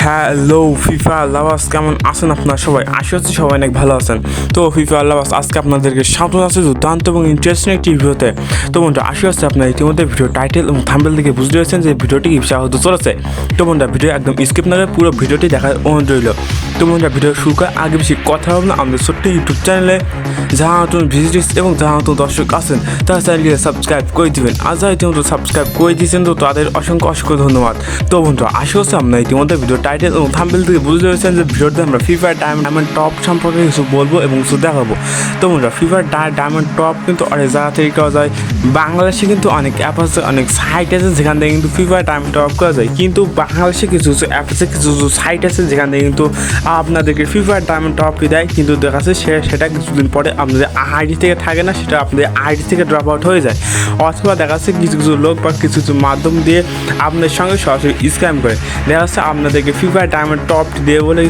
Hello FIFA lovers, কেমন আছেন আপনারা সবাই? আশা করছি সবাই অনেক ভালো আছেন। তো ফিফা লাভার্স, আজকে আপনাদেরকে স্বাগত আছে দুর্দান্ত এবং ইন্টারেস্টিং একটি ভিডিওতে। তো বন্ধুরা, আশা করছি আপনারা ইতিমধ্যে ভিডিও টাইটেল এবং থাম্বনেল থেকে বুঝতে পেরেছেন যে ভিডিওটি কিসে হতে চলেছে। তো বন্ধুরা, ভিডিও একদম স্কিপ না করে পুরো ভিডিওটি দেখার অনুরোধ রইল। তো বন্ধুরা, ভিডিও শুরু করার আগে বেশি কথা হবে না, আমাদের ছোট্ট ইউটিউব চ্যানেলে যারা নতুন ভিজিটার্স এবং যারা নতুন দর্শক আছেন তারা চ্যানেলকে সাবস্ক্রাইব করে দিবেন। আর যারা ইতিমধ্যে সাবস্ক্রাইব করে দিয়েছেন তো তাদের অসংখ্য অসংখ্য ধন্যবাদ। তো বন্ধুরা, আশা করছি আপনারা ইতিমধ্যে ভিডিও টাইটেল এবং থাম্বনেল থেকে বুঝতে পেরেছেন যে ভিডিওতে আমরা ফ্রি ফায়ার ডায়মন্ড টপ সম্পর্কে কিছু বলবো এবং কিছু দেখাবো। তো বন্ধুরা, ফ্রি ফায়ার ডায়মন্ড টপ কিন্তু অনেক জায়গা থেকে করা যায়। বাংলাদেশে কিন্তু অনেক অ্যাপ আছে, অনেক সাইট আছে যেখান থেকে কিন্তু ফ্রি ফায়ার ডায়মন্ড টপ করা যায়। কিন্তু বাংলাদেশে কিছু কিছু অ্যাপ আছে, কিছু কিছু সাইট আছে যেখান থেকে কিন্তু আপনাদেরকে ফ্রি ফায়ার ডায়মন্ড টপটি দেয়, কিন্তু দেখা যাচ্ছে সেটা কিছুদিন পরে আপনাদের আইডি থেকে থাকে না, সেটা আপনাদের আইডি থেকে ড্রপ আউট হয়ে যায়। অথবা দেখা যাচ্ছে কিছু কিছু লোক বা কিছু কিছু মাধ্যম দিয়ে আপনাদের সঙ্গে সরাসরি স্ক্যাম করে। দেখা যাচ্ছে আপনাদেরকে ফ্রি ফায়ার ডায়মন্ড টপটি দিয়ে বলে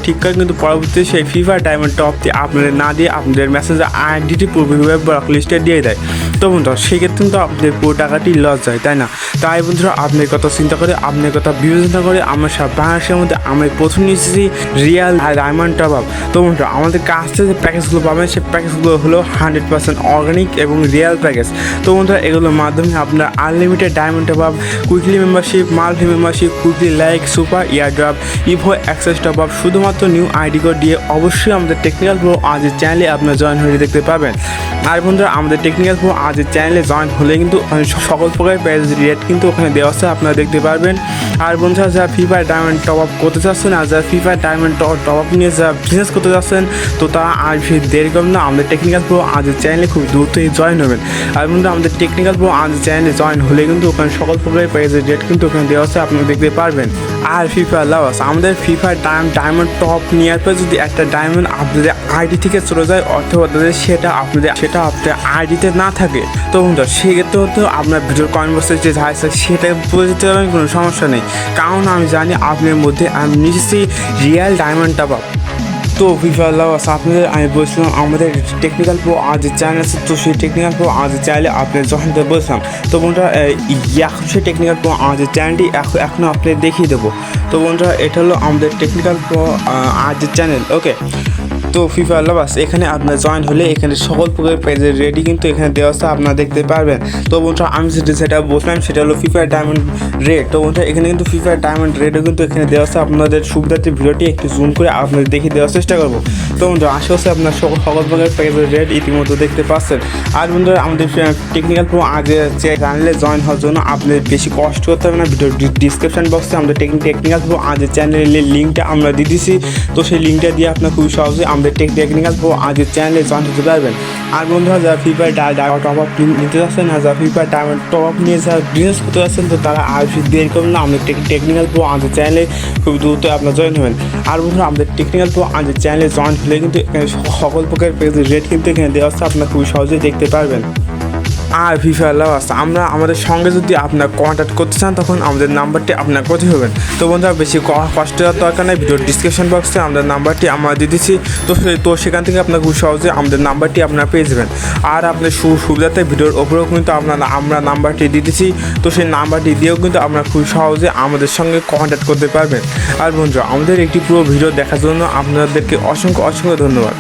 ঠিক করে, কিন্তু পরবর্তীতে সেই ফ্রি ফায়ার ডায়মন্ড টপটি আপনাদের না দিয়ে আপনাদের মেসেজে আইডিটি পূর্বভাবে ব্লক লিস্টে দিয়ে দেয়। তো বন্ধুরা, সেক্ষেত্রে কিন্তু আপনাদের পুরো টাকাটি লস যায়, তাই না? তাই বন্ধুরা, আপনার কথা চিন্তা করে, আপনার কথা বিবেচনা করে আমরা সব বাংলাদেশের মধ্যে আমরা প্রথম নিয়েছি রিয়েল ডায়মন্ড টপ আপ। তো বন্ধুরা, আমাদের কাছ থেকে যে প্যাকেজগুলো পাবেন সেই প্যাকেজগুলো হলো 100% অর্গানিক এবং রিয়েল প্যাকেজ। তো বন্ধুরা, এগুলোর মাধ্যমে আপনার unlimited diamond top up, quickly membership, multi membership, quickly like, super airdrop, evo access top up শুধুমাত্র নিউ আইডি কোড দিয়ে অবশ্যই আমাদের টেকনিক্যাল প্রো আজের চ্যানেলে আপনার জয়েন হয়ে দেখতে পাবেন। আর বন্ধুরা, আমাদের টেকনিক্যাল প্রো আজের চ্যানেলে জয়েন হলে কিন্তু সকল প্রকার প্যাকেজ রেট কিন্তু ওখানে দেওয়া আছে, আপনারা দেখতে পারবেন। আর বন্ধুরা, যারা free fire diamond top up করতে চাচ্ছেন আর যারা free fire diamond top up নিয়ে যারা বিজনেস করতে চাচ্ছেন তো তারা আর দেরি করবেন না, আমাদের টেকনিক্যাল প্রো আজের চ্যানেলে খুব দ্রুতই জয়েন হবেন। আর বন্ধুরা, আমাদের টেকনিক্যাল প্রো আজের চ্যানেলে জয়েন হলে কিন্তু ওখানে সকল প্রকার প্যাকেজের রেট কিন্তু ওখানে দেওয়া আছে, আপনারা দেখতে পারবেন। আর ফ্রি ফায়ার লাভার্স, আমাদের ফ্রি ফায়ার ডায়মন্ড টপ নেওয়ার পর যদি একটা ডায়মন্ড আপনাদের আইডি থেকে চলে যায় অথবা সেটা আপনাদের আইডিতে না থাকে, তো বন্ধুরা সেক্ষেত্রে হতো আপনার ভিডিওর কমেন্ট বক্সে যে আছে সেটা বলে দিতে পারবেন, কোনো সমস্যা নেই। কারণ আমি জানি আপনার মধ্যে আমি নিশ্চয়ই রিয়েল ডায়মন্ড টপ আপ। তো ফ্রি ফায়ার লাভার্স, আপনাদের আমি বলছিলাম আমাদের টেকনিক্যাল প্রো আজ চ্যানেল আছে, তো সেই টেকনিক্যাল প্রো আজ চ্যানেলে আপনি যখন বলছিলাম, তো বন্ধুরা এখন সেই টেকনিক্যাল প্রো আজ চ্যানেলটি এখনও আপনি দেখিয়ে দেবো। তো বন্ধুরা, এটা হলো আমাদের টেকনিক্যাল প্রো আজ চ্যানেল। ওকে, তো ফ্রি ফায়ার লাভার্স, এখানে আপনার জয়েন হলে এখানে সকল প্রকার পেজের রেডি কিন্তু এখানে দেওয়া আছে, আপনারা দেখতে পারবেন। তো বন্ধুরা, আমি যেটা বলছিলাম সেটা হলো ফ্রি ফায়ার ডায়মন্ড রেড। তো বন্ধুরা, এখানে কিন্তু ফ্রি ফায়ার ডায়মন্ড রেডও কিন্তু এখানে দেওয়া আছে, আপনাদের সুবিধার্থে ভিডিওটি একটু জুম করে আপনাদের দেখিয়ে দেওয়ার চেষ্টা করবো। তো বন্ধুরা, আশা করছি আপনার সকল প্রকার পেজের রেড ইতিমধ্যে দেখতে পাচ্ছেন। আর বন্ধুরা, আমাদের টেকনিক্যাল প্রো আগে চ্যানেলে জয়েন হওয়ার জন্য আপনাদের বেশি কষ্ট করতে হবে না। ভিডিওর ডিসক্রিপশন বক্সে আমাদের টেকনিক্যাল প্রো আজ চ্যানেলের লিঙ্কটা আমরা দিয়ে দিচ্ছি, তো সেই লিঙ্কটা দিয়ে আপনার খুবই সহজে আমাদের টেকনিক্যাল প্রো আজের চ্যানেলে জয়েন হতে পারবেন। আর বন্ধুরা, যারা free fire diamond top up নিতে যাচ্ছেন আর যারা free fire diamond top up নিয়ে যারা বিজনেস করতে যাচ্ছেন তো তারা আর দেরি করবেন না, আমাদের টেকনিক্যাল প্রো আজের চ্যানেলে খুব দ্রুত আপনার জয়েন হবেন। আর বন্ধুরা, আমাদের টেকনিক্যাল প্রো আজের চ্যানেলে জয়েন হলে কিন্তু এখানে সকল প্রকার পেজের রেট কিন্তু এখানে দেওয়া আছে, আপনার খুবই সহজেই দেখতে পারবেন। আর ফ্রি ফায়ার লাভার্স, আমরা আমাদের সঙ্গে যদি আপনার কন্ট্যাক্ট করতে চান তখন আমাদের নাম্বারটি আপনার কোথায় হবেন। তো বন্ধুরা, বেশি কষ্ট হওয়ার দরকার নেই, ভিডিওর ডিসক্রিপশন বক্সে আমাদের নাম্বারটি আমরা দিয়ে দিচ্ছি, তো সেখান থেকে আপনার খুব সহজে আমাদের নাম্বারটি আপনারা পেয়ে যাবেন। আর আপনার সুবিধাতে ভিডিওর ওপরেও কিন্তু আমরা নাম্বারটি দিয়ে দিচ্ছি, তো সেই নাম্বারটি দিয়েও কিন্তু আপনারা খুব সহজে আমাদের সঙ্গে কন্ট্যাক্ট করতে পারবেন। আর বন্ধুরা, আমাদের একটি পুরো ভিডিও দেখার জন্য আপনাদেরকে অসংখ্য অসংখ্য ধন্যবাদ।